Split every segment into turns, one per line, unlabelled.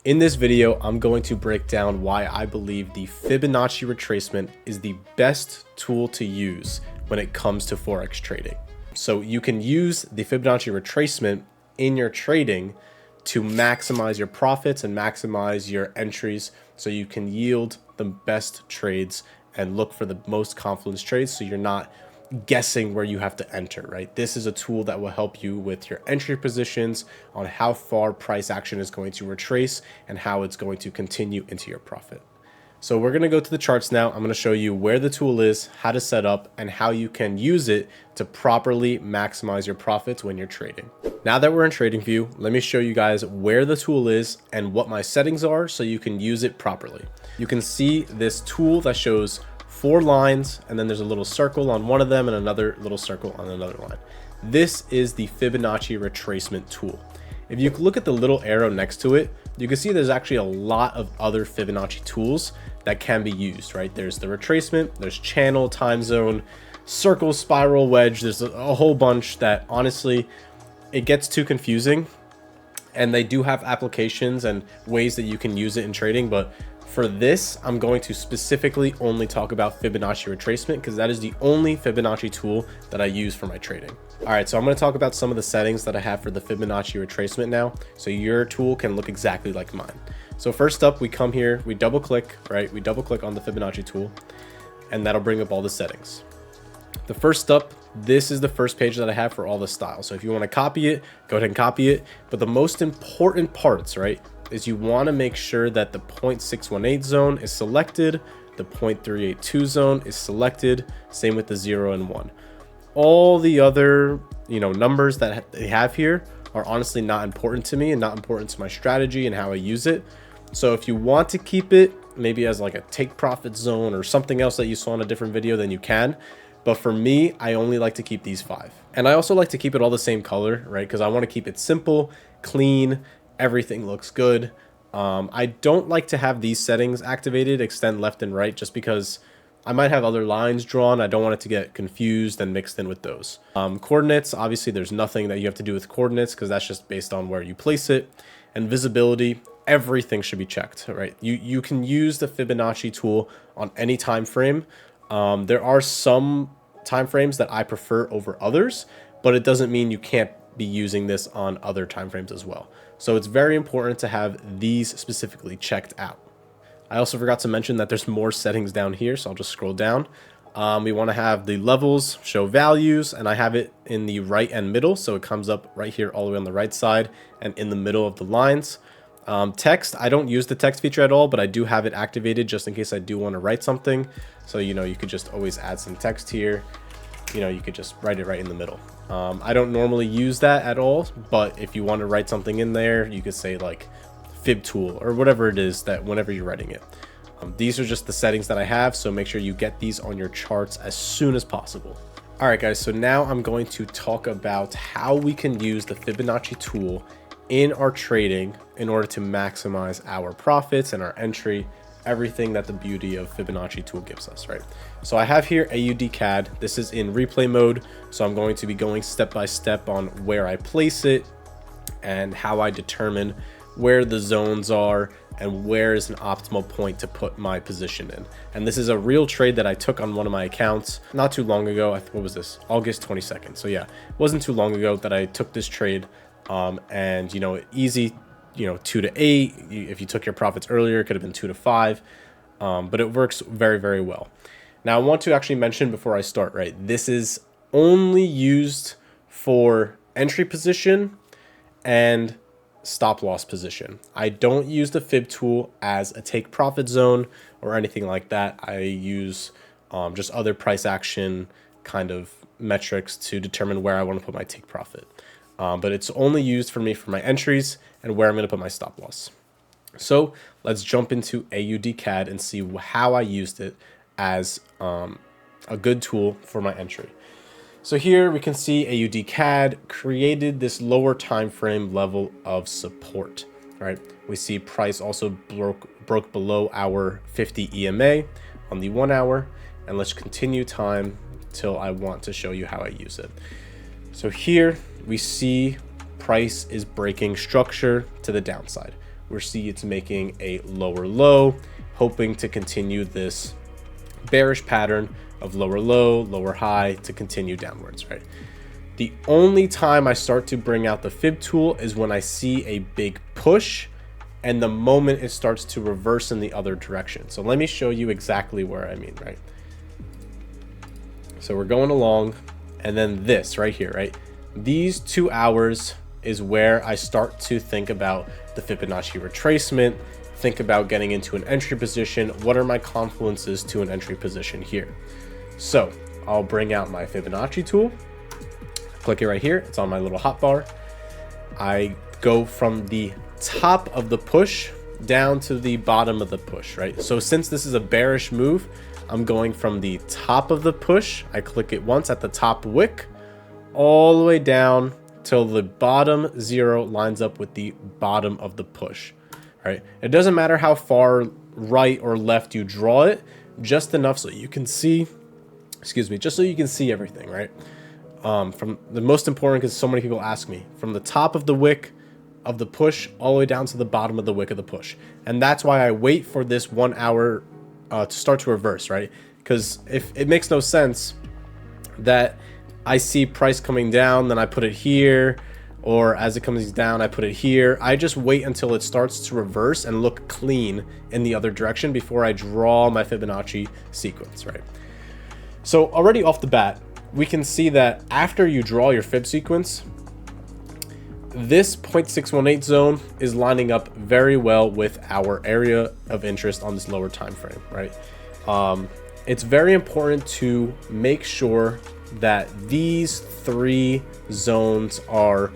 In this video, I'm going to break down why I believe the Fibonacci retracement is the best tool to use when it comes to Forex trading. So you can use the Fibonacci retracement in your trading to maximize your profits and maximize your entries so you can yield the best trades and look for the most confluence trades so you're not guessing where you have to enter, right? This is a tool that will help you with your entry positions on how far price action is going to retrace and how it's going to continue into your profit. So we're going to go to the charts now. I'm going to show you where the tool is, how to set up, and how you can use it to properly maximize your profits when you're trading. Now that we're in trading view, let me show you guys where the tool is and what my settings are so you can use it properly. You can see this tool that shows 4 lines, and then there's a little circle on one of them and another little circle on another line. This is the Fibonacci retracement tool. If you look at the little arrow next to it, you can see there's actually a lot of other Fibonacci tools that can be used, right? There's the retracement, there's channel, time zone, circle, spiral, wedge. There's a whole bunch that honestly, it gets too confusing, and they do have applications and ways that you can use it in trading, but for this, I'm going to specifically only talk about Fibonacci retracement because that is the only Fibonacci tool that I use for my trading. All right, so I'm going to talk about some of the settings that I have for the Fibonacci retracement now, so your tool can look exactly like mine. So first up, we come here, we double click, right? We double click on the Fibonacci tool, and that'll bring up all the settings. The first up, this is the first page that I have for all the styles. So if you want to copy it, go ahead and copy it. But the most important parts, right, is you want to make sure that the 0.618 zone is selected, the 0.382 zone is selected, same with the 0 and 1. All the other, numbers that they have here are honestly not important to me and not important to my strategy and how I use it. So if you want to keep it maybe as like a take profit zone or something else that you saw in a different video, then you can. But for me, I only like to keep these 5. And I also like to keep it all the same color, right? Because I want to keep it simple, clean, everything looks good. I don't like to have these settings activated, extend left and right, just because I might have other lines drawn. I don't want it to get confused and mixed in with those. Coordinates, obviously there's nothing that you have to do with coordinates because that's just based on where you place it. And visibility, everything should be checked, right? You can use the Fibonacci tool on any time frame. There are some time frames that I prefer over others, but it doesn't mean you can't be using this on other time frames as well. So it's very important to have these specifically checked out. I also forgot to mention that there's more settings down here, so I'll just scroll down. We want to have the levels, show values, and I have it in the right and middle, so it comes up right here all the way on the right side and in the middle of the lines. Text, I don't use the text feature at all, but I do have it activated just in case I do want to write something. So, you could just always add some text here. You could just write it right in the middle. I don't normally use that at all, but if you want to write something in there, you could say like fib tool or whatever it is that whenever you're writing it. These are just the settings that I have, so make sure you get these on your charts as soon as possible. All right, guys, so now I'm going to talk about how we can use the Fibonacci tool in our trading in order to maximize our profits and our entry, everything that the beauty of Fibonacci tool gives us, right? So I have here AUD CAD. This is in replay mode, so I'm going to be going step by step on where I place it and how I determine where the zones are and where is an optimal point to put my position in. And this is a real trade that I took on one of my accounts not too long ago. What was this? August 22nd. So yeah, it wasn't too long ago that I took this trade. And easy, 2 to 8. If you took your profits earlier, it could have been 2 to 5. But it works very, very well. Now I want to actually mention before I start, right? This is only used for entry position and stop loss position. I don't use the fib tool as a take profit zone or anything like that. I use just other price action kind of metrics to determine where I want to put my take profit. But it's only used for me for my entries and where I'm going to put my stop loss. So let's jump into AUD CAD and see how I used it as a good tool for my entry. So here we can see AUD CAD created this lower time frame level of support, right? We see price also broke below our 50 EMA on the 1 hour, and let's continue time till I want to show you how I use it. So here we see price is breaking structure to the downside. we see it's making a lower low, hoping to continue this bearish pattern of lower low, lower high to continue downwards, right? The only time I start to bring out the fib tool is when I see a big push and the moment it starts to reverse in the other direction. So let me show you exactly where I mean, right? So we're going along, and then this right here, right? These 2 hours is where I start to think about the Fibonacci retracement, think about getting into an entry position. What are my confluences to an entry position here? So I'll bring out my Fibonacci tool, click it right here. It's on my little hotbar. I go from the top of the push down to the bottom of the push, right? So since this is a bearish move, I'm going from the top of the push. I click it once at the top wick, all the way down till the bottom 0 lines up with the bottom of the push, right? It doesn't matter how far right or left you draw it, just enough so you can see, just so you can see everything, right? From the most important, because so many people ask me, from the top of the wick of the push all the way down to the bottom of the wick of the push. And that's why I wait for this 1 hour to start to reverse, right? Because if it makes no sense that I see price coming down, then I put it here, or as it comes down, I put it here. I just wait until it starts to reverse and look clean in the other direction before I draw my Fibonacci sequence, right? So already off the bat, we can see that after you draw your fib sequence, this 0.618 zone is lining up very well with our area of interest on this lower time frame, right? It's very important to make sure that these 3 zones are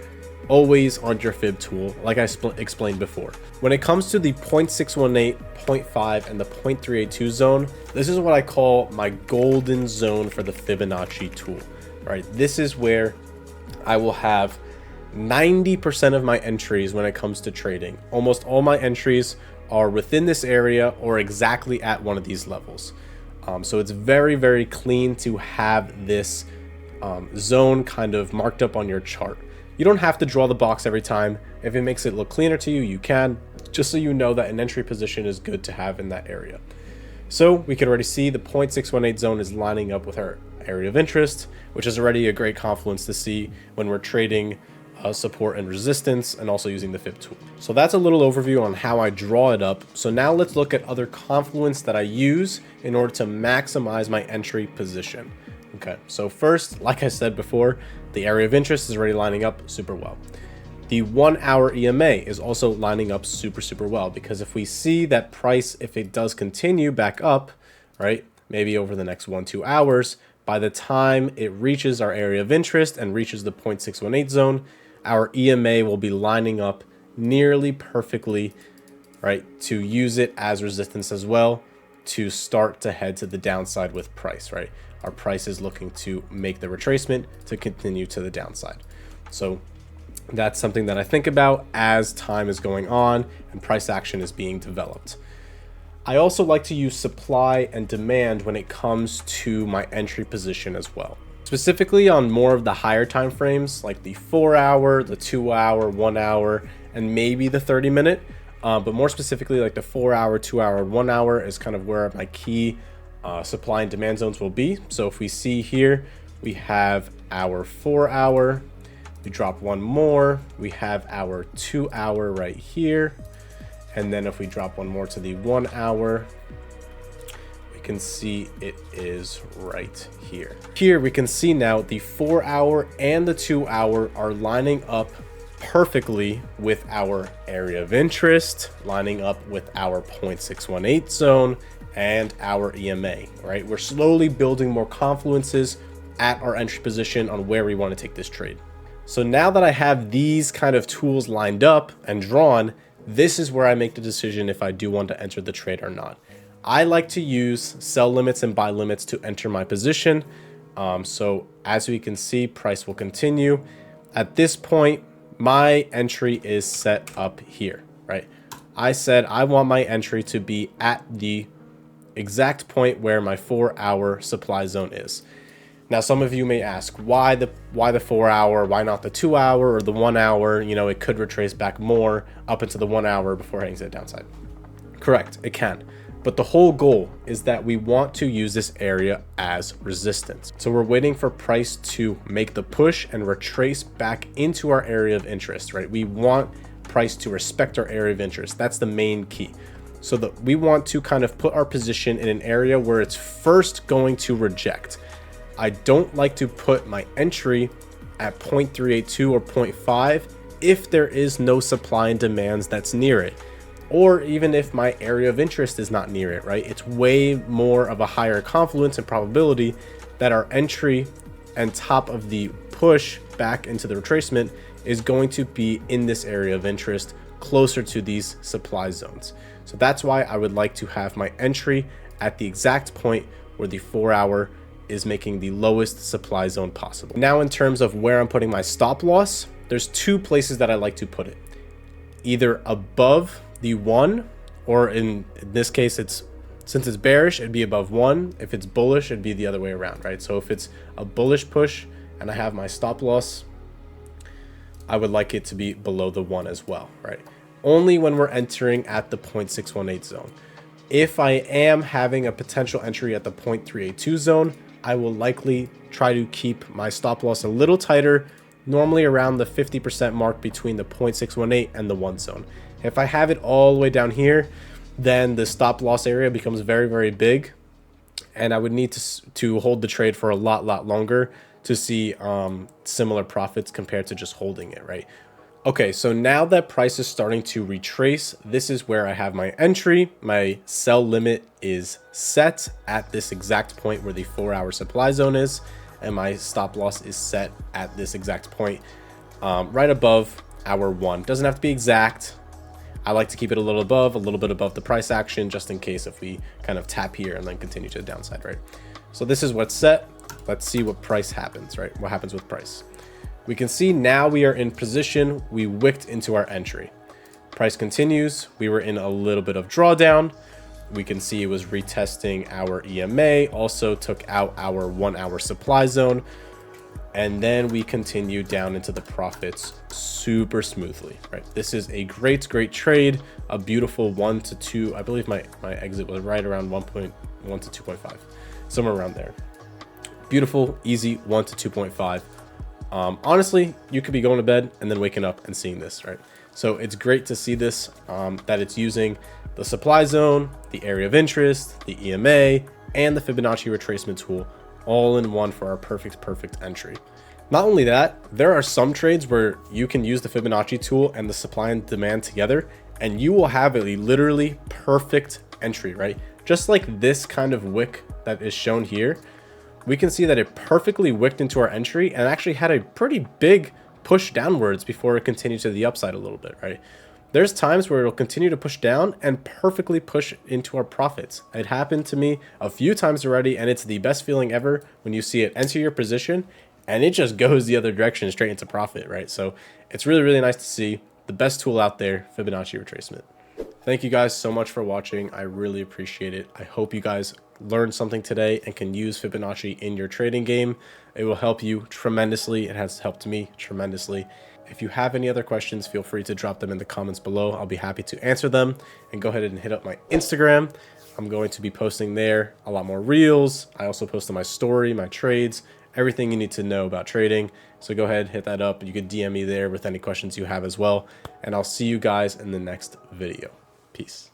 always on your fib tool, like I explained before. When it comes to the 0.618, 0.5, and the 0.382 zone, this is what I call my golden zone for the Fibonacci tool, right? This is where I will have 90% of my entries when it comes to trading. Almost all my entries are within this area or exactly at one of these levels. So it's very, very clean to have this zone kind of marked up on your chart. You don't have to draw the box every time. If it makes it look cleaner to you, you can, just so you know that an entry position is good to have in that area. So we can already see the 0.618 zone is lining up with our area of interest, which is already a great confluence to see when we're trading support and resistance, and also using the fib tool. So that's a little overview on how I draw it up. So now let's look at other confluence that I use in order to maximize my entry position. Okay, so first, like I said before, the area of interest is already lining up super well. The 1 hour EMA is also lining up super well, because if we see that price, if it does continue back up, right, maybe over the next 1-2 hours, by the time it reaches our area of interest and reaches the 0.618 zone, our EMA will be lining up nearly perfectly, right, to use it as resistance as well, to start to head to the downside with price, right? Our price is looking to make the retracement to continue to the downside. So that's something that I think about as time is going on and price action is being developed. I also like to use supply and demand when it comes to my entry position as well. Specifically on more of the higher time frames, like the 4 hour, the 2 hour, 1 hour, and maybe the 30-minute. But more specifically, like the 4 hour, 2 hour, 1 hour is kind of where my key supply and demand zones will be. So if we see here, we have our 4 hour, we drop one more, we have our 2 hour right here. And then if we drop one more to the 1 hour, can see it is right here. Here we can see now the 4 hour and the 2 hour are lining up perfectly with our area of interest, lining up with our 0.618 zone and our EMA, right? We're slowly building more confluences at our entry position on where we want to take this trade. So now that I have these kind of tools lined up and drawn, this is where I make the decision if I do want to enter the trade or not. I like to use sell limits and buy limits to enter my position. So as we can see, price will continue. At this point, my entry is set up here, right? I said I want my entry to be at the exact point where my 4 hour supply zone is. Now, some of you may ask, why the 4 hour, why not the 2 hour or the 1 hour? You know, it could retrace back more up into the 1 hour before heading to the downside. Correct, it can. But the whole goal is that we want to use this area as resistance. So we're waiting for price to make the push and retrace back into our area of interest, right? We want price to respect our area of interest. That's the main key. So that we want to kind of put our position in an area where it's first going to reject. I don't like to put my entry at 0.382 or 0.5 if there is no supply and demands that's near it, or even if my area of interest is not near it, right? It's way more of a higher confluence and probability that our entry and top of the push back into the retracement is going to be in this area of interest closer to these supply zones. So that's why I would like to have my entry at the exact point where the 4 hour is making the lowest supply zone possible. Now, in terms of where I'm putting my stop loss, there's two places that I like to put it. Either above the 1, or in this case, since it's bearish, it'd be above 1. If it's bullish, it'd be the other way around, right? So if it's a bullish push and I have my stop loss, I would like it to be below the 1 as well, right? Only when we're entering at the 0.618 zone. If I am having a potential entry at the 0.382 zone, I will likely try to keep my stop loss a little tighter, normally around the 50% mark between the 0.618 and the 1 zone. If I have it all the way down here, then the stop loss area becomes very, very big, and I would need to hold the trade for a lot longer to see similar profits compared to just holding it, right? Okay, so now that price is starting to retrace, this is where I have my entry. My sell limit is set at this exact point where the 4 hour supply zone is, and my stop loss is set at this exact point right above our 1. Doesn't have to be exact. I like to keep it a little bit above the price action, just in case if we kind of tap here and then continue to the downside, right? So this is what's set. Let's see what price happens, right? What happens with price? We can see now we are in position. We wicked into our entry. Price continues. We were in a little bit of drawdown. We can see it was retesting our EMA, also took out our 1 hour supply zone. And then we continue down into the profits super smoothly, right? This is a great trade, a beautiful 1 to 2. I believe my exit was right around 1.1 to 2.5, somewhere around there. Beautiful, easy 1 to 2.5. Honestly, you could be going to bed and then waking up and seeing this, right? So it's great to see this, that it's using the supply zone, the area of interest, the EMA, and the Fibonacci retracement tool all in one for our perfect entry. Not only that, there are some trades where you can use the Fibonacci tool and the supply and demand together, and you will have a literally perfect entry, right? Just like this kind of wick that is shown here. We can see that it perfectly wicked into our entry and actually had a pretty big push downwards before it continued to the upside a little bit, right? There's times where it'll continue to push down and perfectly push into our profits. It happened to me a few times already, and it's the best feeling ever when you see it enter your position and it just goes the other direction straight into profit, right? So it's really nice to see. The best tool out there, Fibonacci retracement. Thank you guys so much for watching. I really appreciate it. I hope you guys learned something today and can use Fibonacci in your trading game. It will help you tremendously. It has helped me tremendously. If you have any other questions, feel free to drop them in the comments below. I'll be happy to answer them. And go ahead and hit up my Instagram. I'm going to be posting there a lot more reels. I also post on my story, my trades, everything you need to know about trading. So go ahead, hit that up. You can DM me there with any questions you have as well. And I'll see you guys in the next video. Peace.